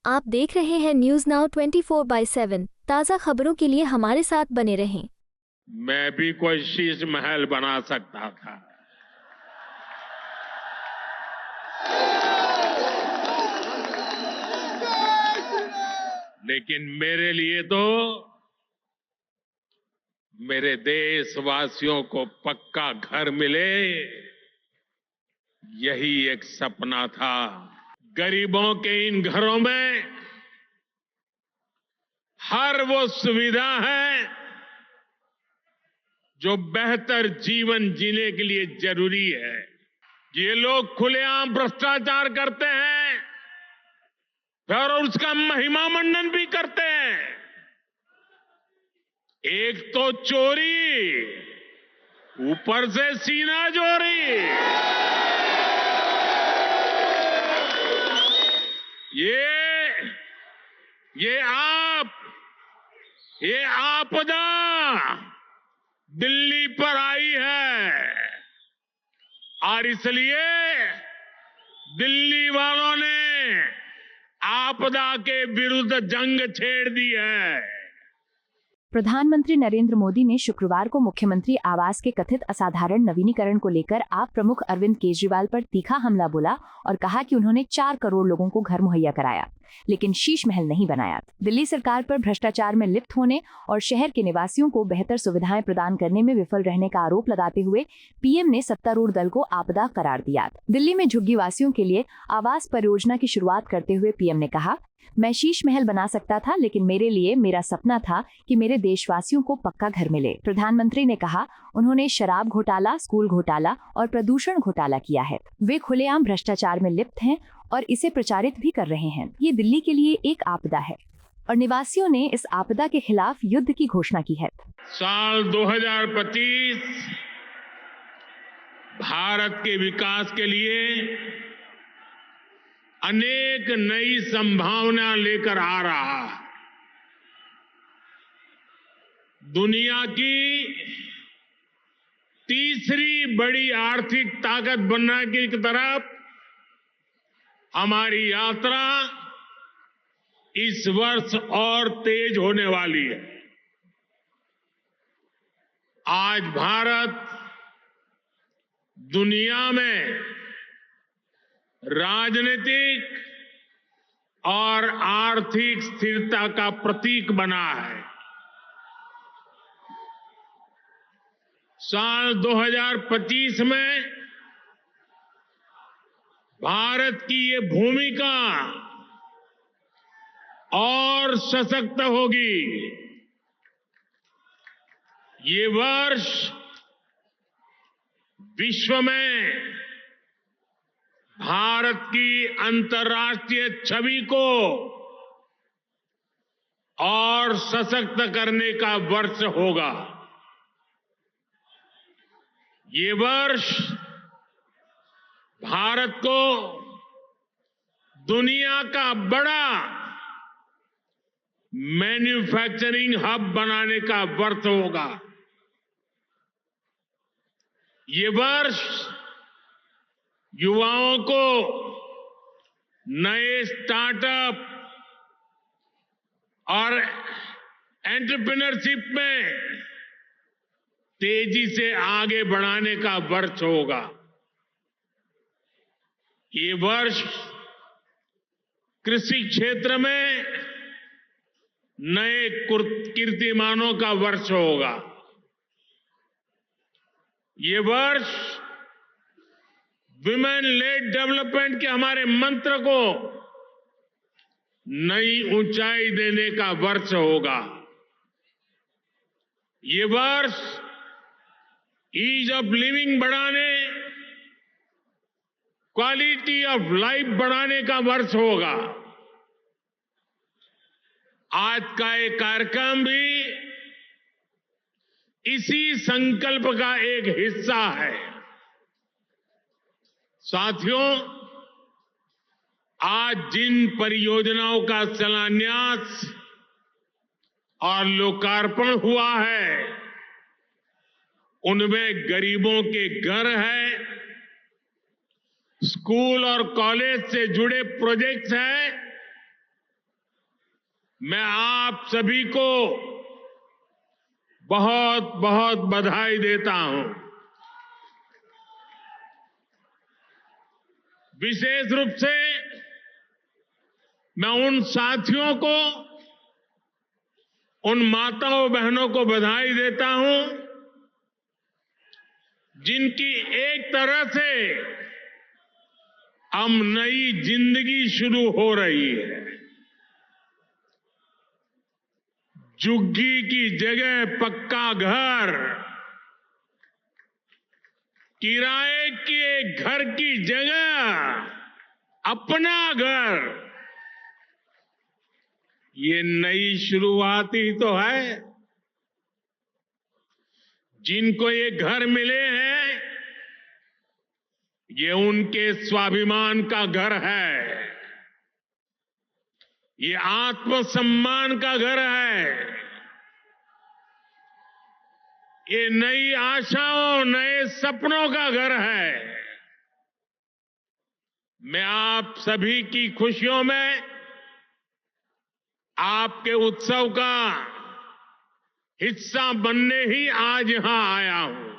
आप देख रहे हैं न्यूज नाउ 24/7 ताज़ा खबरों के लिए हमारे साथ बने रहें। मैं भी कोई शीश महल बना सकता था, लेकिन मेरे लिए तो मेरे देशवासियों को पक्का घर मिले, यही एक सपना था। गरीबों के इन घरों में हर वो सुविधा है जो बेहतर जीवन जीने के लिए जरूरी है। ये लोग खुलेआम भ्रष्टाचार करते हैं और उसका महिमा मंडन भी करते हैं। एक तो चोरी, ऊपर से सीना चोरी। ये आपदा दिल्ली पर आई है और इसलिए दिल्ली वालों ने आपदा के विरुद्ध जंग छेड़ दी है। प्रधानमंत्री नरेंद्र मोदी ने शुक्रवार को मुख्यमंत्री आवास के कथित असाधारण नवीनीकरण को लेकर आप प्रमुख अरविंद केजरीवाल पर तीखा हमला बोला और कहा कि उन्होंने 4 करोड़ लोगों को घर मुहैया कराया, लेकिन शीश महल नहीं बनाया। दिल्ली सरकार पर भ्रष्टाचार में लिप्त होने और शहर के निवासियों को बेहतर सुविधाएं प्रदान करने में विफल रहने का आरोप लगाते हुए पीएम ने सत्तारूढ़ दल को आपदा करार दिया। दिल्ली में झुग्गी वासियों के लिए आवास परियोजना की शुरुआत करते हुए पीएम ने कहा, मैं शीश महल बना सकता था, लेकिन मेरे लिए मेरा सपना था कि मेरे देशवासियों को पक्का घर मिले। प्रधानमंत्री ने कहा, उन्होंने शराब घोटाला, स्कूल घोटाला और प्रदूषण घोटाला किया है। वे खुलेआम भ्रष्टाचार में लिप्त हैं और इसे प्रचारित भी कर रहे हैं। ये दिल्ली के लिए एक आपदा है और निवासियों ने इस आपदा के खिलाफ युद्ध की घोषणा की है। साल 2025 भारत के विकास के लिए अनेक नई संभावना लेकर आ रहा है। दुनिया की तीसरी बड़ी आर्थिक ताकत बनने की तरफ हमारी यात्रा इस वर्ष और तेज होने वाली है। आज भारत दुनिया में राजनीतिक और आर्थिक स्थिरता का प्रतीक बना है। साल 2025 में भारत की ये भूमिका और सशक्त होगी। ये वर्ष विश्व में भारत की अंतर्राष्ट्रीय छवि को और सशक्त करने का वर्ष होगा। ये वर्ष भारत को दुनिया का बड़ा मैन्युफैक्चरिंग हब बनाने का वर्ष होगा। ये वर्ष युवाओं को नए स्टार्टअप और एंटरप्रेन्योरशिप में तेजी से आगे बढ़ाने का वर्ष होगा। ये वर्ष कृषि क्षेत्र में नए कीर्तिमानों का वर्ष होगा। ये वर्ष विमेन लेड डेवलपमेंट के हमारे मंत्र को नई ऊंचाई देने का वर्ष होगा। ये वर्ष ईज ऑफ लिविंग बढ़ाने, क्वालिटी ऑफ लाइफ बढ़ाने का वर्ष होगा। आज का ये कार्यक्रम भी इसी संकल्प का एक हिस्सा है। साथियों, आज जिन परियोजनाओं का शिलान्यास और लोकार्पण हुआ है, उनमें गरीबों के घर हैं, स्कूल और कॉलेज से जुड़े प्रोजेक्ट्स हैं मैं आप सभी को बहुत बहुत बधाई देता हूं। विशेष रूप से मैं उन साथियों को, उन माताओं बहनों को बधाई देता हूं जिनकी एक तरह से अब नई जिंदगी शुरू हो रही है। झुग्गी की जगह पक्का घर, किराए के घर की जगह अपना घर, ये नई शुरुआत ही तो है। जिनको ये घर मिले हैं, ये उनके स्वाभिमान का घर है, ये आत्मसम्मान का घर है, ये नई आशाओं, नए सपनों का घर है। मैं आप सभी की खुशियों में, आपके उत्सव का हिस्सा बनने ही आज यहां आया हूं।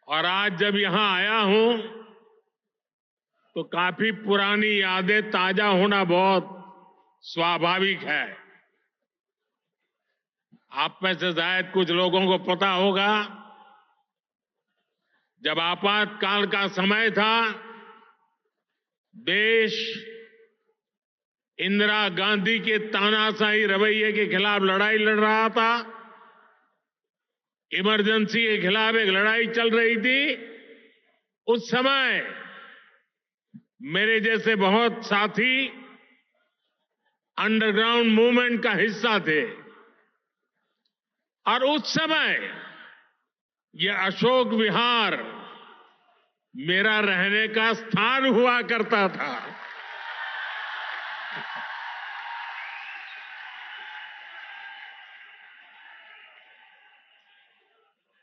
और आज जब यहां आया हूं तो काफी पुरानी यादें ताजा होना बहुत स्वाभाविक है। आप में से शायद कुछ लोगों को पता होगा, जब आपातकाल का समय था, देश इंदिरा गांधी के तानाशाही रवैये के खिलाफ लड़ाई लड़ रहा था। इमरजेंसी के खिलाफ एक लड़ाई चल रही थी। उस समय मेरे जैसे बहुत साथी अंडरग्राउंड मूवमेंट का हिस्सा थे और उस समय यह अशोक विहार मेरा रहने का स्थान हुआ करता था।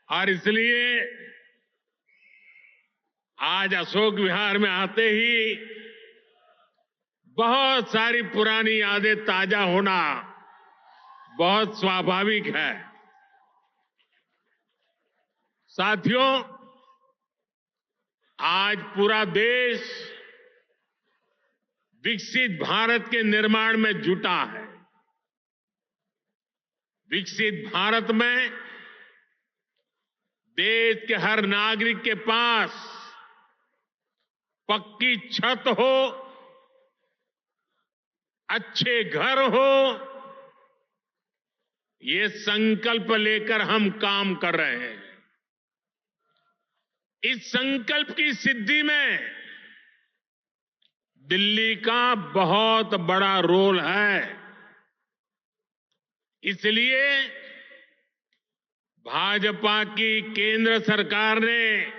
और इसलिए आज अशोक विहार में आते ही बहुत सारी पुरानी यादें ताजा होना बहुत स्वाभाविक है। साथियों, आज पूरा देश विकसित भारत के निर्माण में जुटा है। विकसित भारत में देश के हर नागरिक के पास पक्की छत हो, अच्छे घर हो, ये संकल्प लेकर हम काम कर रहे हैं। इस संकल्प की सिद्धि में दिल्ली का बहुत बड़ा रोल है। इसलिए भाजपा की केंद्र सरकार ने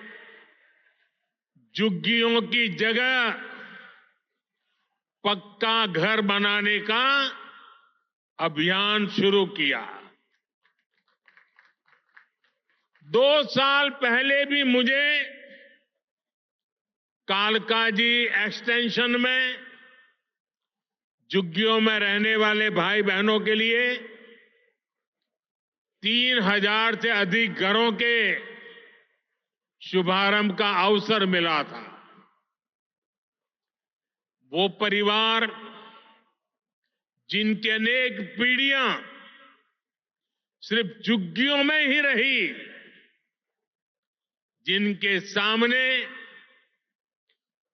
झुग्गियों की जगह पक्का घर बनाने का अभियान शुरू किया। 2 साल पहले भी मुझे कालकाजी एक्सटेंशन में झुग्गियों में रहने वाले भाई बहनों के लिए 3000 से अधिक घरों के शुभारंभ का अवसर मिला था। वो परिवार जिनकी अनेक पीढ़ियां सिर्फ झुग्गियों में ही रही, जिनके सामने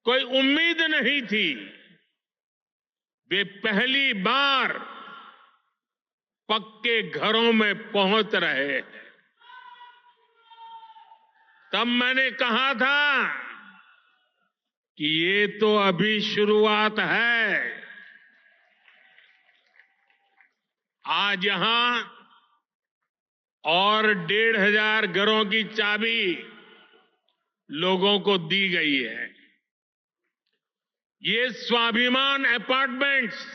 कोई उम्मीद नहीं थी, वे पहली बार पक्के घरों में पहुंच रहे हैं। तब मैंने कहा था कि ये तो अभी शुरुआत है। आज यहां और 1500 घरों की चाबी लोगों को दी गई है। ये स्वाभिमान अपार्टमेंट्स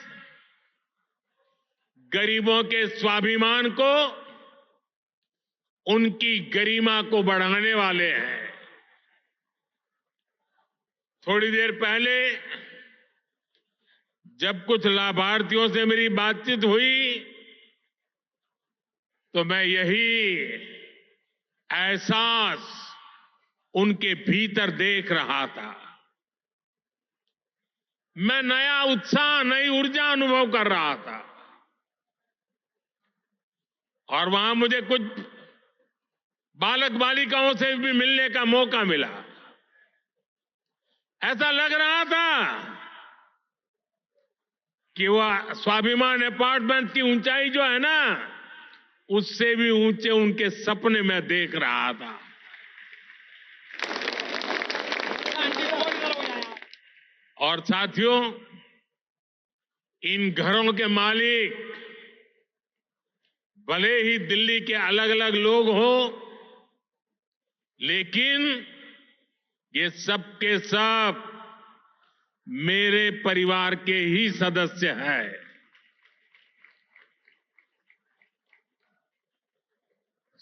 गरीबों के स्वाभिमान को, उनकी गरिमा को बढ़ाने वाले हैं। थोड़ी देर पहले जब कुछ लाभार्थियों से मेरी बातचीत हुई तो मैं यही एहसास उनके भीतर देख रहा था। मैं नया उत्साह, नई ऊर्जा अनुभव कर रहा था। और वहां मुझे कुछ बालक बालिकाओं से भी मिलने का मौका मिला। ऐसा लग रहा था कि वह स्वाभिमान अपार्टमेंट की ऊंचाई जो है ना, उससे भी ऊंचे उनके सपने में देख रहा था। और साथियों, इन घरों के मालिक भले ही दिल्ली के अलग अलग लोग हो, लेकिन ये सब के सब मेरे परिवार के ही सदस्य हैं।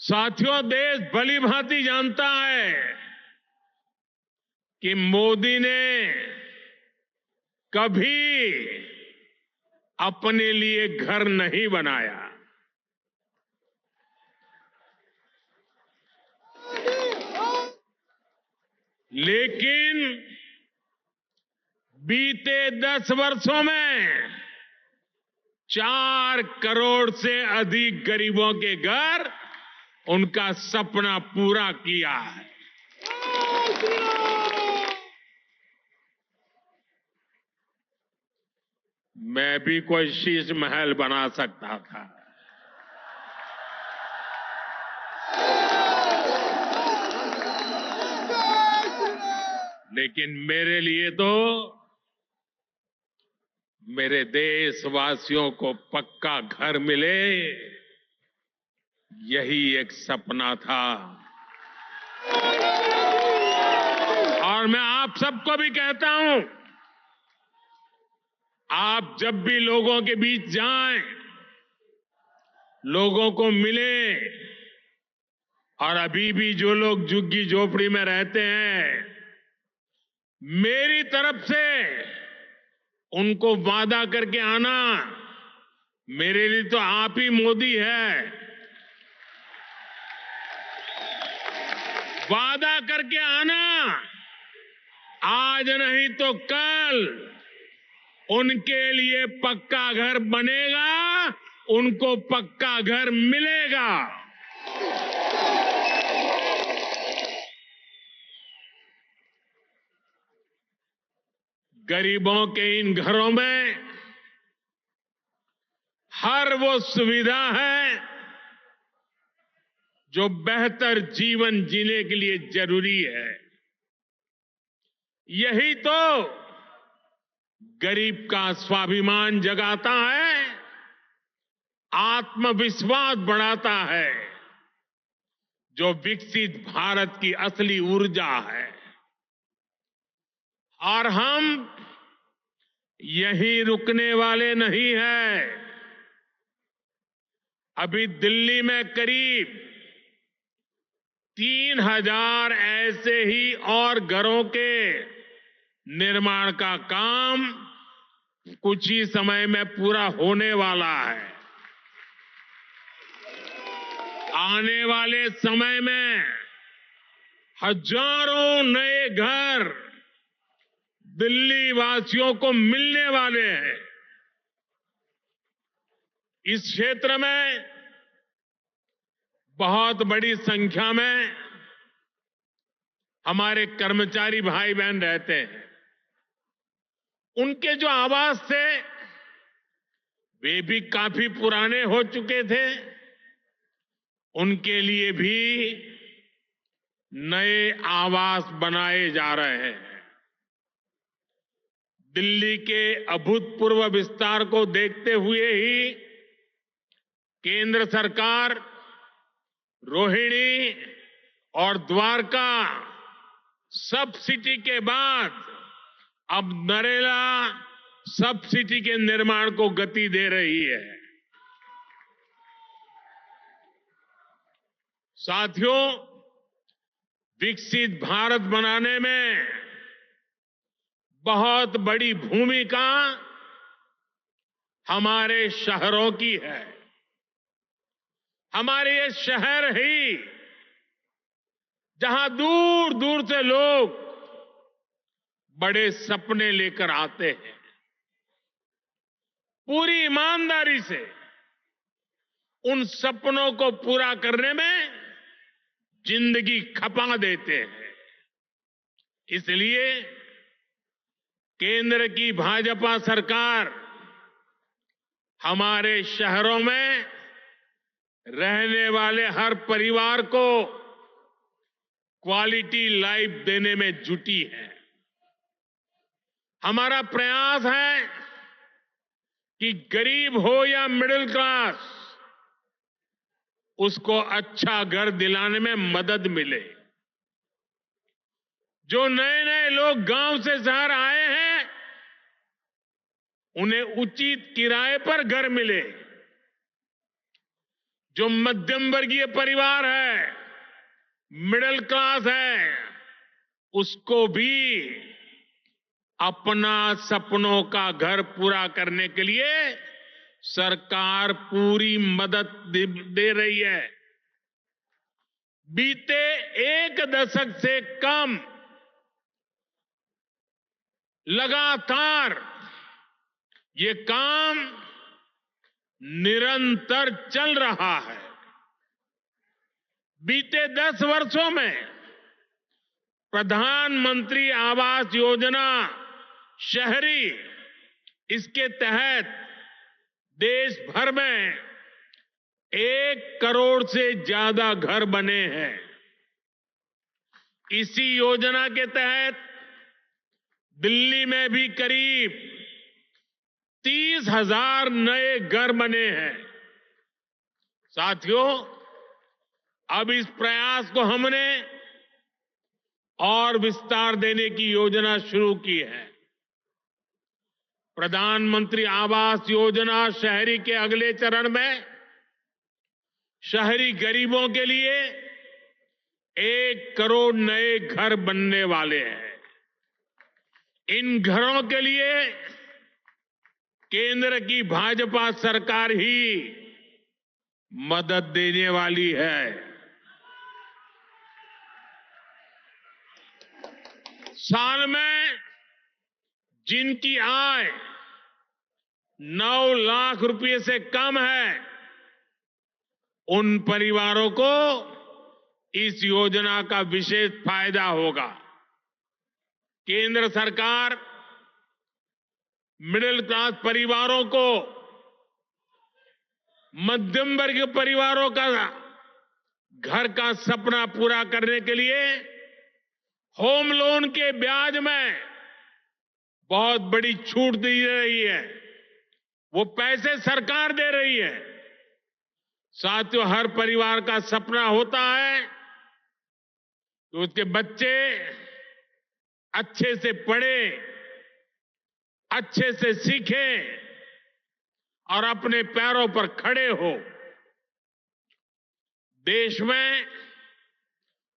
साथियों, देश भली भांति जानता है कि मोदी ने कभी अपने लिए घर नहीं बनाया। लेकिन बीते 10 वर्षों में 4 करोड़ से अधिक गरीबों के घर उनका सपना पूरा किया है। मैं भी कोई शीश महल बना सकता था, लेकिन मेरे लिए तो मेरे देशवासियों को पक्का घर मिले, यही एक सपना था। और मैं आप सबको भी कहता हूं, आप जब भी लोगों के बीच जाएं, लोगों को मिले, और अभी भी जो लोग झुग्गी झोपड़ी में रहते हैं, मेरी तरफ से उनको वादा करके आना, मेरे लिए तो आप ही मोदी है। वादा करके आना, आज नहीं तो कल उनके लिए पक्का घर बनेगा, उनको पक्का घर मिलेगा। गरीबों के इन घरों में हर वो सुविधा है जो बेहतर जीवन जीने के लिए जरूरी है। यही तो गरीब का स्वाभिमान जगाता है, आत्मविश्वास बढ़ाता है, जो विकसित भारत की असली ऊर्जा है। और हम यहीं रुकने वाले नहीं हैं। अभी दिल्ली में करीब 3000 ऐसे ही और घरों के निर्माण का काम कुछ ही समय में पूरा होने वाला है। आने वाले समय में हजारों नए घर दिल्ली वासियों को मिलने वाले हैं। इस क्षेत्र में बहुत बड़ी संख्या में हमारे कर्मचारी भाई बहन रहते हैं। उनके जो आवास थे, वे भी काफी पुराने हो चुके थे। उनके लिए भी नए आवास बनाए जा रहे हैं। दिल्ली के अभूतपूर्व विस्तार को देखते हुए ही केंद्र सरकार रोहिणी और द्वारका सब सिटी के बाद अब नरेला सब सिटी के निर्माण को गति दे रही है। साथियों, विकसित भारत बनाने में बहुत बड़ी भूमिका हमारे शहरों की है। हमारे ये शहर ही जहां दूर दूर से लोग बड़े सपने लेकर आते हैं, पूरी ईमानदारी से उन सपनों को पूरा करने में जिंदगी खपा देते हैं। इसलिए केंद्र की भाजपा सरकार हमारे शहरों में रहने वाले हर परिवार को क्वालिटी लाइफ देने में जुटी है। हमारा प्रयास है कि गरीब हो या मिडिल क्लास, उसको अच्छा घर दिलाने में मदद मिले। जो नए नए लोग गांव से शहर आए हैं, उन्हें उचित किराए पर घर मिले। जो मध्यम वर्गीय परिवार है, मिडिल क्लास है, उसको भी अपना सपनों का घर पूरा करने के लिए सरकार पूरी मदद दे रही है। बीते एक दशक से कम लगातार ये काम निरंतर चल रहा है। बीते 10 वर्षों में प्रधानमंत्री आवास योजना शहरी, इसके तहत देश भर में 1 करोड़ से ज्यादा घर बने हैं। इसी योजना के तहत दिल्ली में भी करीब 30,000 नए घर बने हैं। साथियों, अब इस प्रयास को हमने और विस्तार देने की योजना शुरू की है। प्रधानमंत्री आवास योजना शहरी के अगले चरण में शहरी गरीबों के लिए 1 करोड़ नए घर बनने वाले हैं। इन घरों के लिए केंद्र की भाजपा सरकार ही मदद देने वाली है। साल में जिनकी आय 9 लाख रुपए से कम है, उन परिवारों को इस योजना का विशेष फायदा होगा। केंद्र सरकार मिडिल क्लास परिवारों को, मध्यम वर्ग परिवारों का घर का सपना पूरा करने के लिए होम लोन के ब्याज में बहुत बड़ी छूट दी रही है। वो पैसे सरकार दे रही है। साथियों, हर परिवार का सपना होता है कि उसके बच्चे अच्छे से पढ़ें, अच्छे से सीखें और अपने पैरों पर खड़े हो। देश में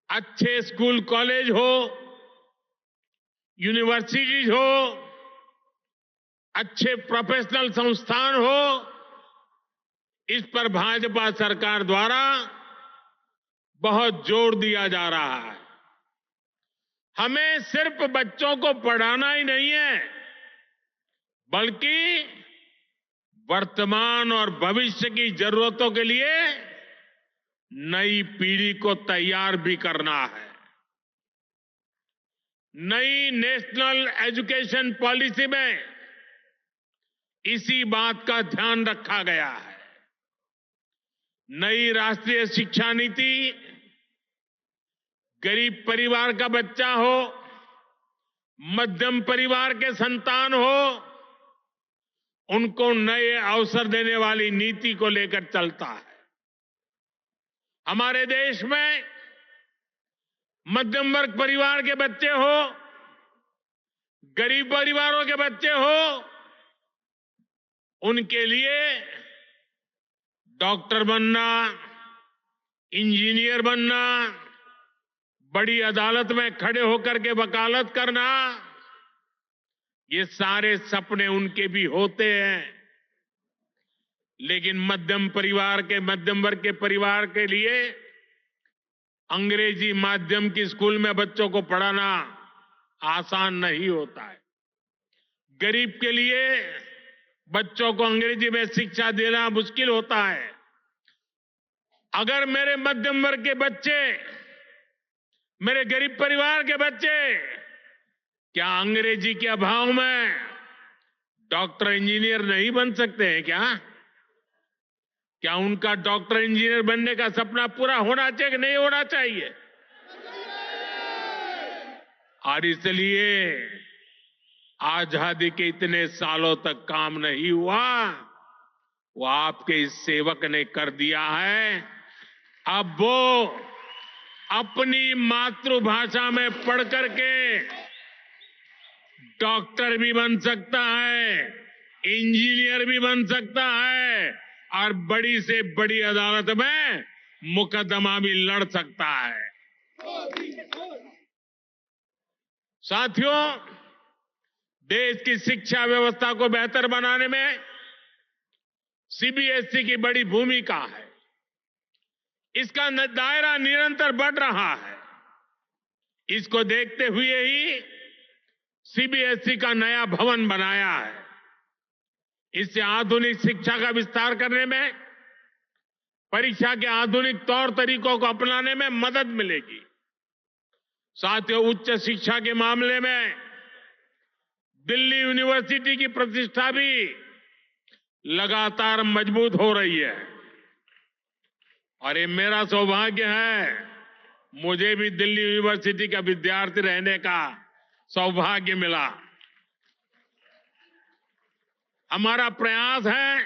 अच्छे स्कूल कॉलेज हो, यूनिवर्सिटीज हो, अच्छे प्रोफेशनल संस्थान हो, इस पर भाजपा सरकार द्वारा बहुत जोर दिया जा रहा है। हमें सिर्फ बच्चों को पढ़ाना ही नहीं है, बल्कि वर्तमान और भविष्य की जरूरतों के लिए नई पीढ़ी को तैयार भी करना है। नई नेशनल एजुकेशन पॉलिसी में इसी बात का ध्यान रखा गया है। नई राष्ट्रीय शिक्षा नीति गरीब परिवार का बच्चा हो, मध्यम परिवार के संतान हो, उनको नए अवसर देने वाली नीति को लेकर चलता है। हमारे देश में मध्यम वर्ग परिवार के बच्चे हो, गरीब परिवारों के बच्चे हो, उनके लिए डॉक्टर बनना, इंजीनियर बनना, बड़ी अदालत में खड़े होकर के वकालत करना, ये सारे सपने उनके भी होते हैं। लेकिन मध्यम वर्ग के परिवार के लिए अंग्रेजी माध्यम की स्कूल में बच्चों को पढ़ाना आसान नहीं होता है। गरीब के लिए बच्चों को अंग्रेजी में शिक्षा देना मुश्किल होता है। अगर मेरे मध्यम वर्ग के बच्चे, मेरे गरीब परिवार के बच्चे क्या अंग्रेजी के अभाव में डॉक्टर इंजीनियर नहीं बन सकते हैं क्या उनका डॉक्टर इंजीनियर बनने का सपना पूरा होना चाहिए कि नहीं होना चाहिए? और इसलिए आजादी के इतने सालों तक काम नहीं हुआ, वो आपके इस सेवक ने कर दिया है। अब वो अपनी मातृभाषा में पढ़ करके डॉक्टर भी बन सकता है, इंजीनियर भी बन सकता है और बड़ी से बड़ी अदालत में मुकदमा भी लड़ सकता है। साथियों, देश की शिक्षा व्यवस्था को बेहतर बनाने में सीबीएसई की बड़ी भूमिका है। इसका दायरा निरंतर बढ़ रहा है। इसको देखते हुए ही सीबीएसई का नया भवन बनाया है। इससे आधुनिक शिक्षा का विस्तार करने में, परीक्षा के आधुनिक तौर तरीकों को अपनाने में मदद मिलेगी। साथियों, उच्च शिक्षा के मामले में दिल्ली यूनिवर्सिटी की प्रतिष्ठा भी लगातार मजबूत हो रही है और ये मेरा सौभाग्य है, मुझे भी दिल्ली यूनिवर्सिटी का विद्यार्थी रहने का सौभाग्य मिला। हमारा प्रयास है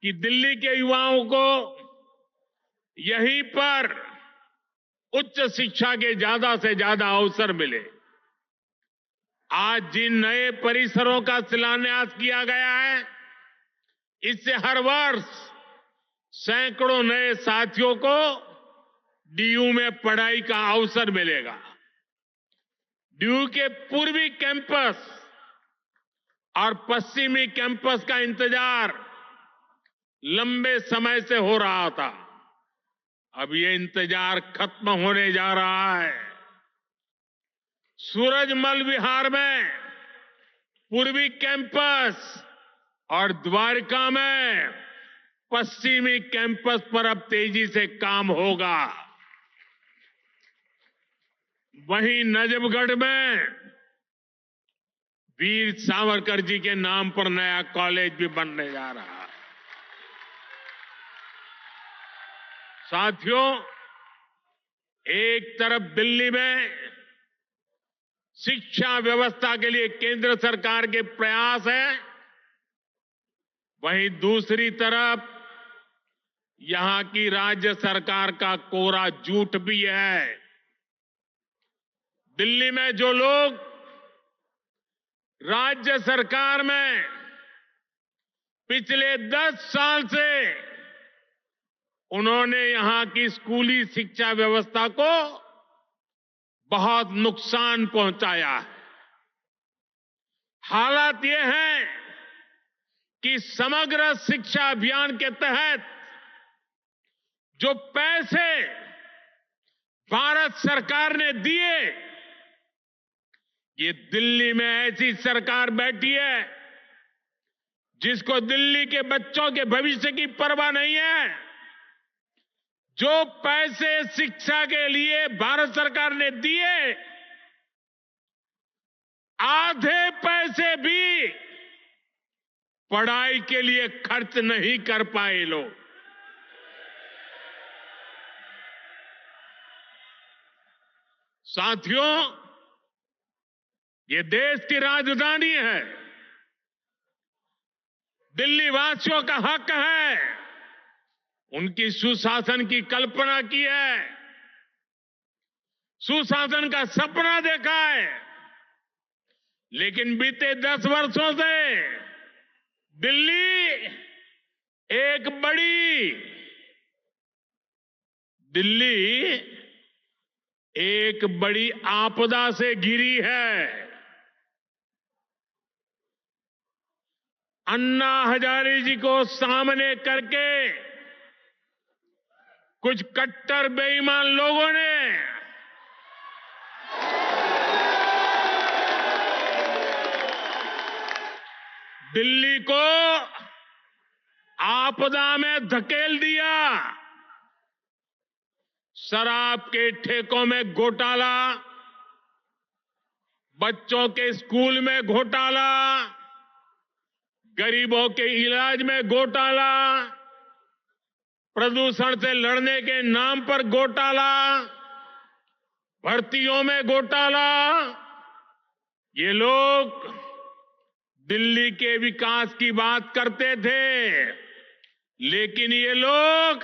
कि दिल्ली के युवाओं को यहीं पर उच्च शिक्षा के ज्यादा से ज्यादा अवसर मिले। आज जिन नए परिसरों का शिलान्यास किया गया है, इससे हर वर्ष सैकड़ों नए साथियों को डीयू में पढ़ाई का अवसर मिलेगा। डीयू के पूर्वी कैंपस और पश्चिमी कैंपस का इंतजार लंबे समय से हो रहा था। अब ये इंतजार खत्म होने जा रहा है। सूरजमल विहार में पूर्वी कैंपस और द्वारका में पश्चिमी कैंपस पर अब तेजी से काम होगा। वहीं नजफगढ़ में वीर सावरकर जी के नाम पर नया कॉलेज भी बनने जा रहा है। साथियों, एक तरफ दिल्ली में शिक्षा व्यवस्था के लिए केंद्र सरकार के प्रयास है, वहीं दूसरी तरफ यहां की राज्य सरकार का कोरा झूठ भी है। दिल्ली में जो लोग राज्य सरकार में पिछले 10 साल से उन्होंने यहां की स्कूली शिक्षा व्यवस्था को बहुत नुकसान पहुंचाया है। हालात ये हैं कि समग्र शिक्षा अभियान के तहत जो पैसे भारत सरकार ने दिए, ये दिल्ली में ऐसी सरकार बैठी है जिसको दिल्ली के बच्चों के भविष्य की परवाह नहीं है। जो पैसे शिक्षा के लिए भारत सरकार ने दिए, आधे पैसे भी पढ़ाई के लिए खर्च नहीं कर पाए लोग। साथियों, ये देश की राजधानी है। दिल्ली वासियों का हक है, उनकी सुशासन की कल्पना की है, सुशासन का सपना देखा है। लेकिन बीते 10 वर्षों से दिल्ली एक बड़ी आपदा से घिरी है। अन्ना हजारे जी को सामने करके कुछ कट्टर बेईमान लोगों ने दिल्ली को आपदा में धकेल दिया। शराब के ठेकों में घोटाला, बच्चों के स्कूल में घोटाला, गरीबों के इलाज में घोटाला, प्रदूषण से लड़ने के नाम पर घोटाला, भर्तियों में घोटाला। ये लोग दिल्ली के विकास की बात करते थे, लेकिन ये लोग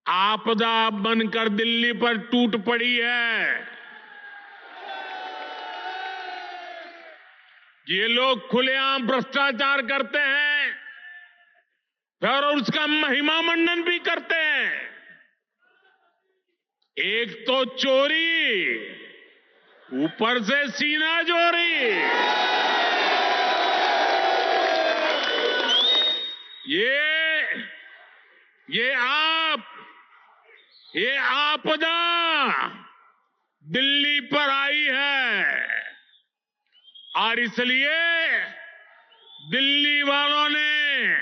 आपदा बनकर दिल्ली पर टूट पड़ी है। ये लोग खुलेआम भ्रष्टाचार करते हैं और उसका महिमा मंडन भी करते हैं। एक तो चोरी, ऊपर से सीना चोरी। ये आपदा दिल्ली पर आई है और इसलिए दिल्ली वालों ने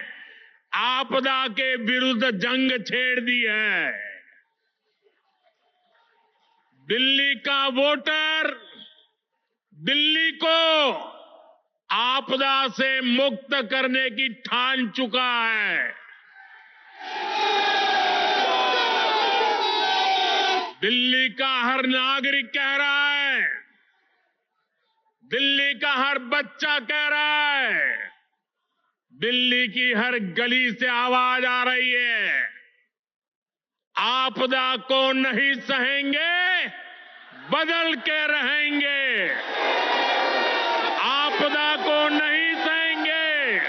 आपदा के विरुद्ध जंग छेड़ दी है। दिल्ली का वोटर दिल्ली को आपदा से मुक्त करने की ठान चुका है। दिल्ली का हर नागरिक कह रहा है, दिल्ली का हर बच्चा कह रहा है, दिल्ली की हर गली से आवाज आ रही है, आपदा को नहीं सहेंगे, बदल के रहेंगे। आपदा को नहीं सहेंगे,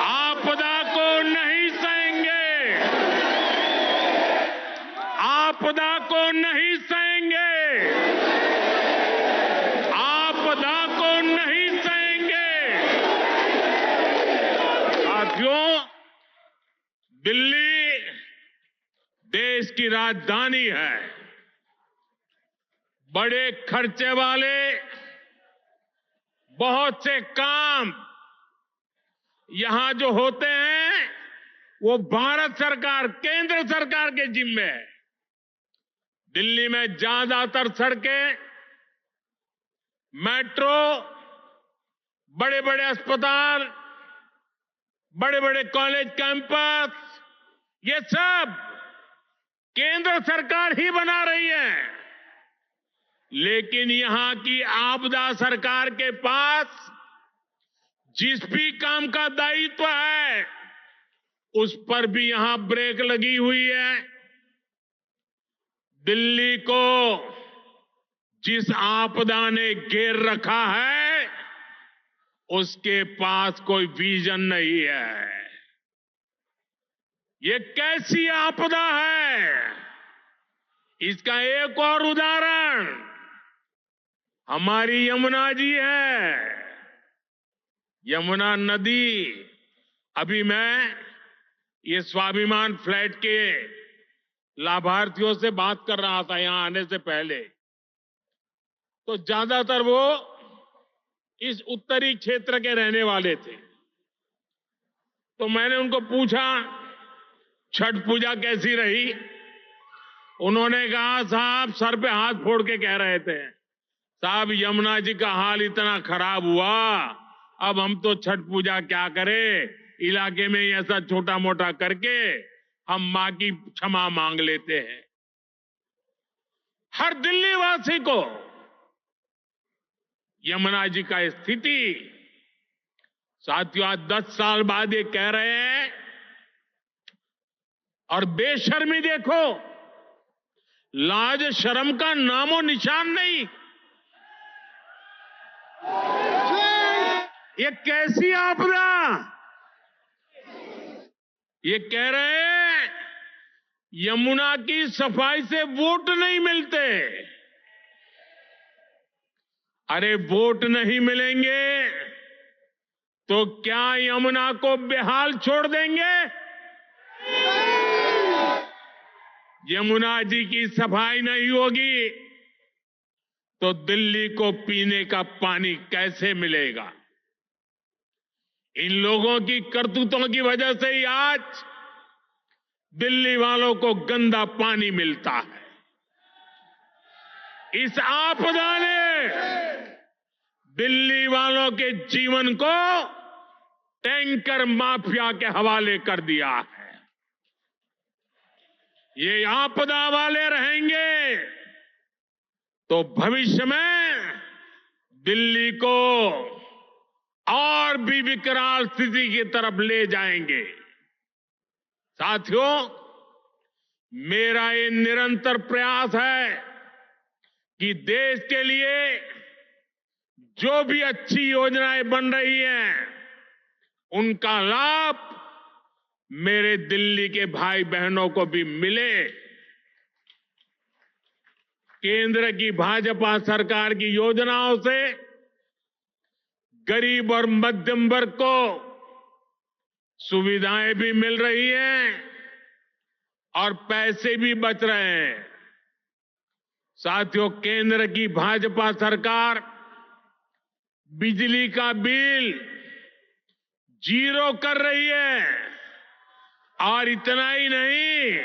आपदा को नहीं सहेंगे, आपदा को नहीं सहेंगे, आपदा को नहीं सहेंगे। साथियों, दिल्ली देश की राजधानी है। बड़े खर्चे वाले बहुत से काम यहां जो होते हैं वो भारत सरकार, केंद्र सरकार के जिम्मे है। दिल्ली में ज्यादातर सड़कें, मेट्रो, बड़े बड़े अस्पताल, बड़े बड़े कॉलेज कैंपस, ये सब केंद्र सरकार ही बना रही है। लेकिन यहां की आपदा सरकार के पास जिस भी काम का दायित्व है उस पर भी यहां ब्रेक लगी हुई है। दिल्ली को जिस आपदा ने घेर रखा है उसके पास कोई विजन नहीं है। ये कैसी आपदा है? इसका एक और उदाहरण हमारी यमुना जी है। यमुना नदी, अभी मैं ये स्वाभिमान फ्लैट के लाभार्थियों से बात कर रहा था यहां आने से पहले, तो ज्यादातर वो इस उत्तरी क्षेत्र के रहने वाले थे। तो मैंने उनको पूछा छठ पूजा कैसी रही। उन्होंने कहा, साहब सर पे हाथ फोड़ के कह रहे थे, साहब यमुना जी का हाल इतना खराब हुआ, अब हम तो छठ पूजा क्या करें, इलाके में ही ऐसा छोटा मोटा करके हम मां की क्षमा मांग लेते हैं। हर दिल्ली वासी को यमुना जी का स्थिति, साथियों आज 10 साल बाद ये कह रहे हैं, और बेशर्मी देखो, लाज शर्म का नामो निशान नहीं। ये कैसी आपदा? ये कह रहे हैं यमुना की सफाई से वोट नहीं मिलते। अरे वोट नहीं मिलेंगे तो क्या यमुना को बेहाल छोड़ देंगे? यमुना जी की सफाई नहीं होगी तो दिल्ली को पीने का पानी कैसे मिलेगा? इन लोगों की करतूतों की वजह से ही आज दिल्ली वालों को गंदा पानी मिलता है। इस आपदा ने दिल्ली वालों के जीवन को टैंकर माफिया के हवाले कर दिया है। ये आपदा वाले रहेंगे तो भविष्य में दिल्ली को और भी विकराल स्थिति की तरफ ले जाएंगे। साथियों, मेरा ये निरंतर प्रयास है कि देश के लिए जो भी अच्छी योजनाएं बन रही हैं, उनका लाभ मेरे दिल्ली के भाई बहनों को भी मिले। केंद्र की भाजपा सरकार की योजनाओं से गरीब और मध्यम वर्ग को सुविधाएं भी मिल रही हैं और पैसे भी बच रहे हैं। साथियों, केंद्र की भाजपा सरकार बिजली का बिल 0 कर रही है और इतना ही नहीं,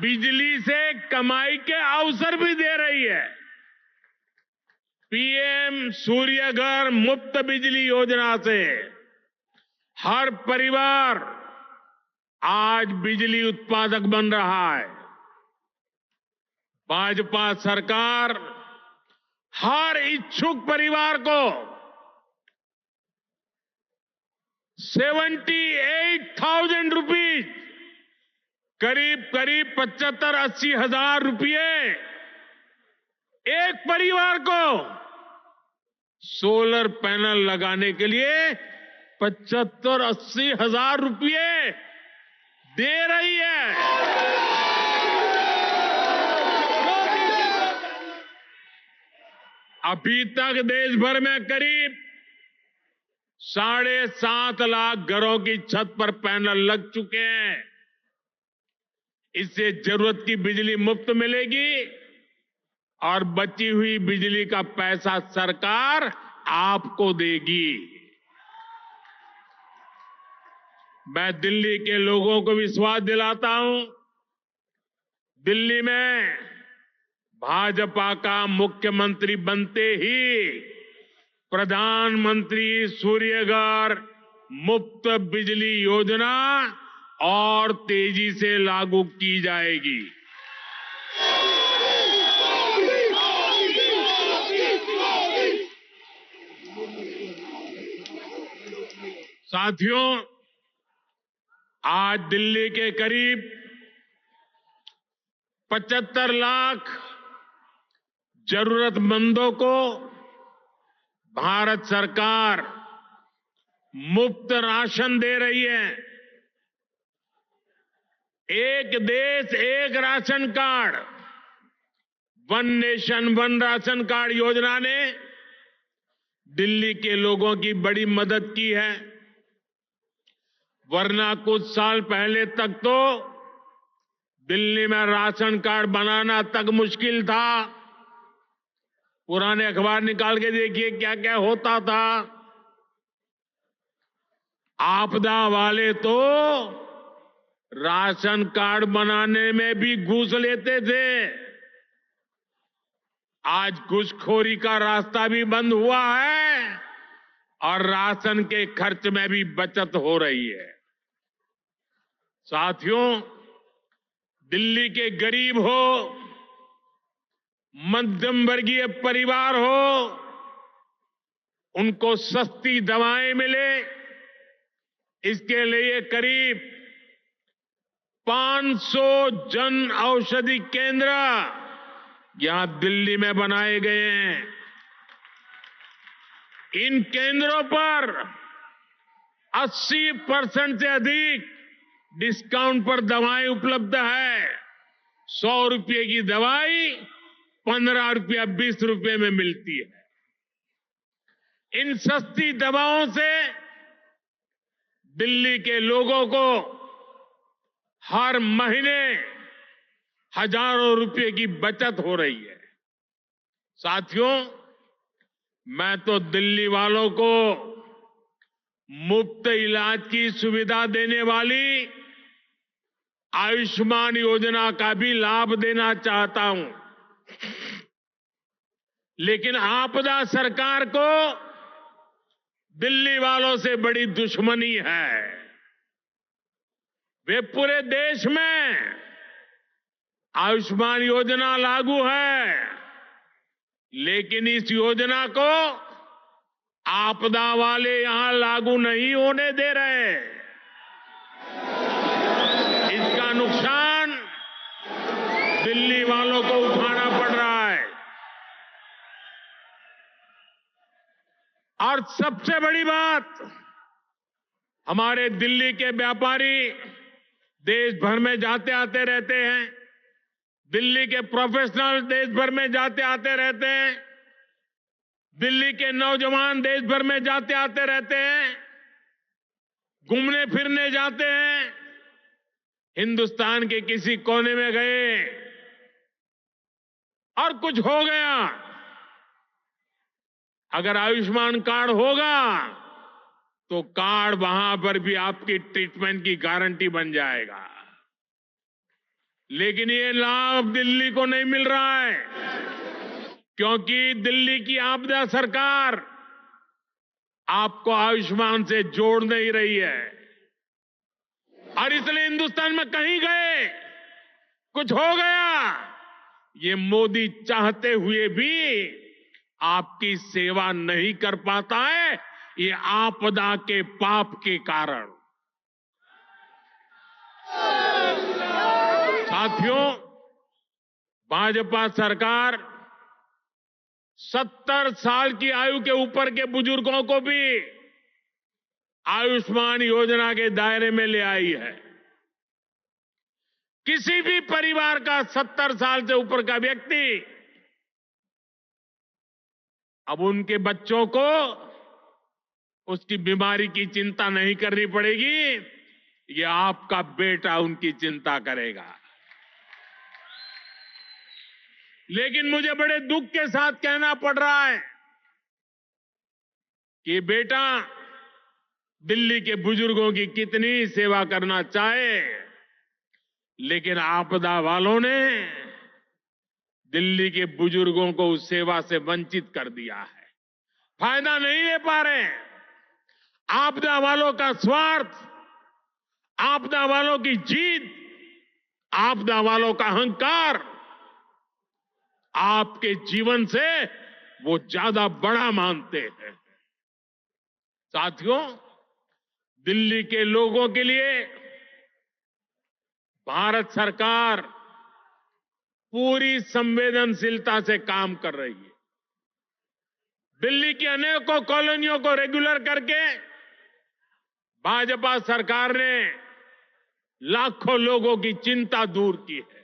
बिजली से कमाई के अवसर भी दे रही है। पीएम सूर्य घर मुफ्त बिजली योजना से हर परिवार आज बिजली उत्पादक बन रहा है। भाजपा सरकार हर इच्छुक परिवार को 78,000 रुपीज, करीब 75-80 हजार रुपये एक परिवार को सोलर पैनल लगाने के लिए 75-80 हजार रुपये दे रही है। अभी तक देश भर में करीब 7.5 लाख घरों की छत पर पैनल लग चुके हैं। इससे जरूरत की बिजली मुफ्त मिलेगी और बची हुई बिजली का पैसा सरकार आपको देगी। मैं दिल्ली के लोगों को विश्वास दिलाता हूं, दिल्ली में भाजपा का मुख्यमंत्री बनते ही प्रधानमंत्री सूर्यघर मुफ्त बिजली योजना और तेजी से लागू की जाएगी। साथियों, आज दिल्ली के करीब 75 लाख जरूरतमंदों को भारत सरकार मुफ्त राशन दे रही है। एक देश एक ration card, one nation one ration card योजना ने दिल्ली के लोगों की बड़ी मदद की है। वरना कुछ साल पहले तक तो दिल्ली में राशन कार्ड बनाना तक मुश्किल था। पुराने अखबार निकाल के देखिए क्या क्या होता था। आपदा वाले तो राशन कार्ड बनाने में भी घूस लेते थे। आज घूसखोरी का रास्ता भी बंद हुआ है और राशन के खर्च में भी बचत हो रही है। साथियों, दिल्ली के गरीब हो, मध्यम वर्गीय परिवार हो, उनको सस्ती दवाएं मिले, इसके लिए करीब 500 जन औषधि केंद्र यहां दिल्ली में बनाए गए हैं। इन केंद्रों पर 80% से अधिक डिस्काउंट पर दवाएं उपलब्ध है। 100 रुपये की दवाई 15 रुपया 20 रुपये में मिलती है। इन सस्ती दवाओं से दिल्ली के लोगों को हर महीने हजारों रुपए की बचत हो रही है। साथियों, मैं तो दिल्ली वालों को मुफ्त इलाज की सुविधा देने वाली आयुष्मान योजना का भी लाभ देना चाहता हूं, लेकिन आपदा सरकार को दिल्ली वालों से बड़ी दुश्मनी है। वे पूरे देश में आयुष्मान योजना लागू है, लेकिन इस योजना को आपदा वाले यहां लागू नहीं होने दे रहे। इसका नुकसान दिल्ली वालों को उठाना पड़ रहा है। और सबसे बड़ी बात, हमारे दिल्ली के व्यापारी देश भर में जाते आते रहते हैं, दिल्ली के प्रोफेशनल देश भर में जाते आते रहते हैं, दिल्ली के नौजवान देश भर में जाते आते रहते हैं, घूमने फिरने जाते हैं। हिंदुस्तान के किसी कोने में गए और कुछ हो गया, अगर आयुष्मान कार्ड होगा तो कार्ड वहां पर भी आपकी ट्रीटमेंट की गारंटी बन जाएगा। लेकिन ये लाभ दिल्ली को नहीं मिल रहा है, क्योंकि दिल्ली की आपदा सरकार आपको आयुष्मान से जोड़ नहीं रही है। और इसलिए हिंदुस्तान में कहीं गए, कुछ हो गया, ये मोदी चाहते हुए भी आपकी सेवा नहीं कर पाता है, ये आपदा के पाप के कारण। साथियों, भाजपा सरकार 70 साल की आयु के ऊपर के बुजुर्गों को भी आयुष्मान योजना के दायरे में ले आई है। किसी भी परिवार का 70 साल से ऊपर का व्यक्ति, अब उनके बच्चों को उसकी बीमारी की चिंता नहीं करनी पड़ेगी, ये आपका बेटा उनकी चिंता करेगा। लेकिन मुझे बड़े दुख के साथ कहना पड़ रहा है कि बेटा दिल्ली के बुजुर्गों की कितनी सेवा करना चाहे, लेकिन आपदा वालों ने दिल्ली के बुजुर्गों को उस सेवा से वंचित कर दिया है। फायदा नहीं ले पा रहे। आपदा वालों का स्वार्थ, आपदा वालों की जीत, आपदा वालों का अहंकार आपके जीवन से वो ज्यादा बड़ा मानते हैं। साथियों, दिल्ली के लोगों के लिए भारत सरकार पूरी संवेदनशीलता से काम कर रही है। दिल्ली की अनेकों कॉलोनियों को रेगुलर करके भाजपा सरकार ने लाखों लोगों की चिंता दूर की है।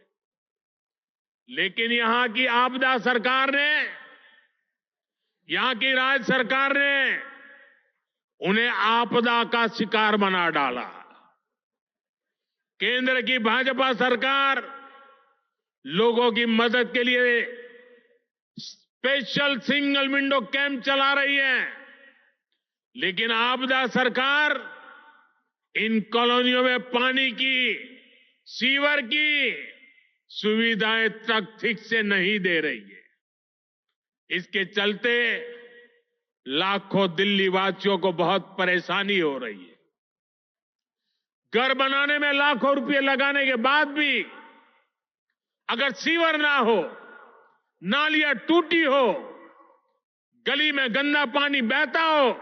लेकिन यहां की आपदा सरकार ने, यहां की राज्य सरकार ने उन्हें आपदा का शिकार बना डाला। केंद्र की भाजपा सरकार लोगों की मदद के लिए स्पेशल सिंगल विंडो कैंप चला रही है, लेकिन आपदा सरकार इन कॉलोनियों में पानी की, सीवर की सुविधाएं तक ठीक से नहीं दे रही है। इसके चलते लाखों दिल्ली वासियों को बहुत परेशानी हो रही है। घर बनाने में लाखों रुपए लगाने के बाद भी अगर सीवर ना हो, नालियां टूटी हो, गली में गंदा पानी बहता हो,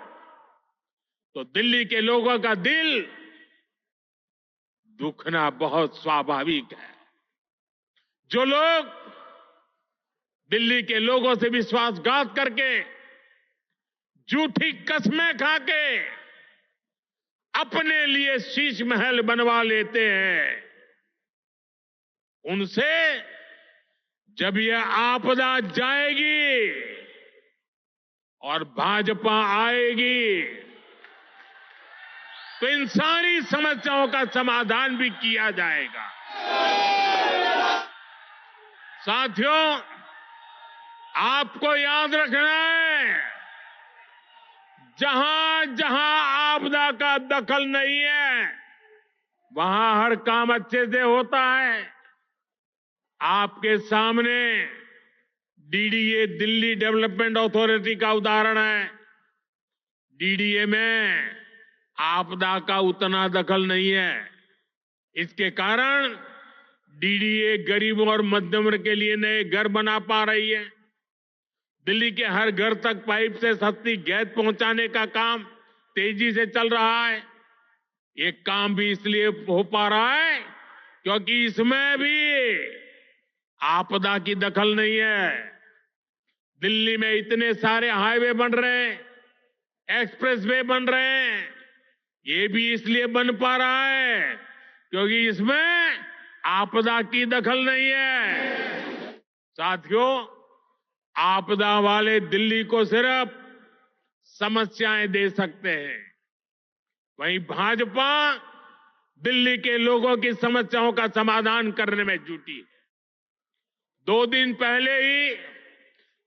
तो दिल्ली के लोगों का दिल दुखना बहुत स्वाभाविक है। जो लोग दिल्ली के लोगों से विश्वासघात करके, झूठी कस्में खाके अपने लिए शीश महल बनवा लेते हैं, उनसे जब यह आपदा जाएगी और भाजपा आएगी तो इन सारी समस्याओं का समाधान भी किया जाएगा। साथियों, आपको याद रखना है, जहां जहां आपदा का दखल नहीं है, वहां हर काम अच्छे से होता है। आपके सामने डीडीए दिल्ली डेवलपमेंट अथॉरिटी का उदाहरण है। डीडीए में आपदा का उतना दखल नहीं है। इसके कारण डीडीए गरीबों और मध्यम वर्ग के लिए नए घर बना पा रही है। दिल्ली के हर घर तक पाइप से सस्ती गैस पहुंचाने का काम तेजी से चल रहा है। ये काम भी इसलिए हो पा रहा है क्योंकि इसमें भी आपदा की दखल नहीं है। दिल्ली में इतने सारे हाईवे बन रहे हैं, एक्सप्रेसवे बन रहे हैं, ये भी इसलिए बन पा रहा है क्योंकि इसमें आपदा की दखल नहीं है। साथियों, आपदा वाले दिल्ली को सिर्फ समस्याएं दे सकते हैं, वहीं भाजपा दिल्ली के लोगों की समस्याओं का समाधान करने में जुटी है। 2 दिन पहले ही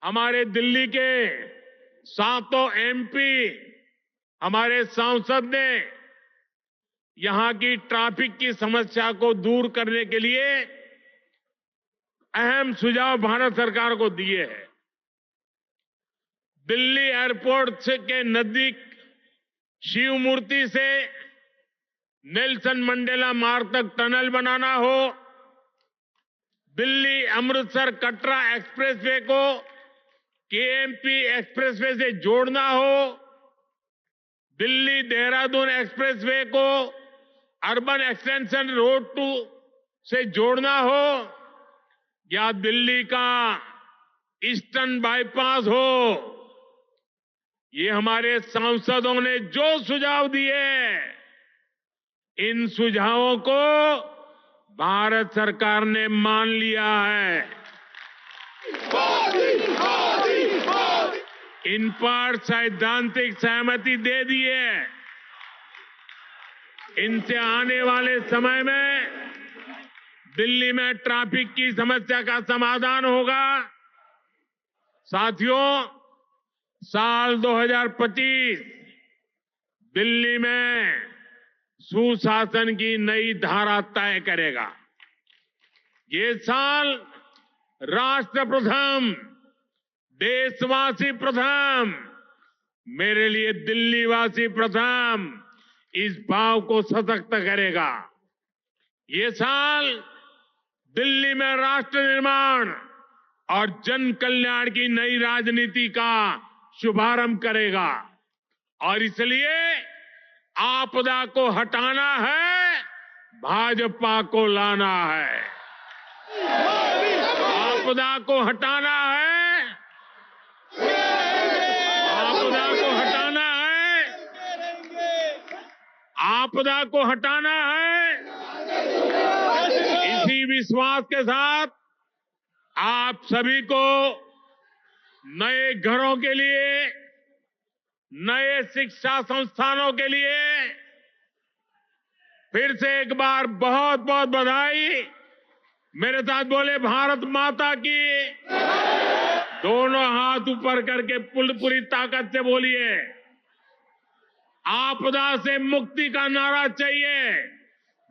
हमारे दिल्ली के 7 एमपी हमारे सांसद ने यहां की ट्रैफिक की समस्या को दूर करने के लिए अहम सुझाव भारत सरकार को दिए हैं। दिल्ली एयरपोर्ट के नजदीक शिव मूर्ति से नेल्सन मंडेला मार्ग तक टनल बनाना हो, दिल्ली अमृतसर कटरा एक्सप्रेसवे को केएमपी एक्सप्रेसवे से जोड़ना हो, दिल्ली देहरादून एक्सप्रेसवे को अर्बन एक्सटेंशन रोड 2 से जोड़ना हो, या दिल्ली का ईस्टर्न बाईपास हो, ये हमारे सांसदों ने जो सुझाव दिए, इन सुझावों को भारत सरकार ने मान लिया है। इन पर सैद्धांतिक सहमति दे दी है। इनसे आने वाले समय में दिल्ली में ट्रैफिक की समस्या का समाधान होगा। साथियों, साल 2025 दिल्ली में सुशासन की नई धारा तय करेगा। ये साल राष्ट्र प्रथम, देशवासी प्रथम, मेरे लिए दिल्लीवासी प्रथम, इस भाव को सशक्त करेगा। ये साल दिल्ली में राष्ट्र निर्माण और जन कल्याण की नई राजनीति का शुभारंभ करेगा। और इसलिए आपदा को हटाना है, भाजपा को लाना है। आपदा को हटाना है, आपदा को हटाना है, आपदा को हटाना है। इसी विश्वास के साथ आप सभी को नए घरों के लिए, नए शिक्षा संस्थानों के लिए फिर से एक बार बहुत बहुत बधाई। मेरे साथ बोले भारत माता की। दोनों हाथ ऊपर करके पूरी ताकत से बोलिए, आपदा से मुक्ति का नारा चाहिए।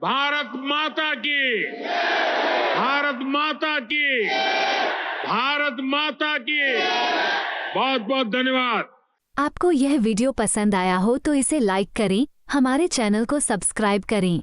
भारत माता की, भारत माता की, भारत माता की। बहुत बहुत धन्यवाद। आपको यह वीडियो पसंद आया हो तो इसे लाइक करें, हमारे चैनल को सब्सक्राइब करें।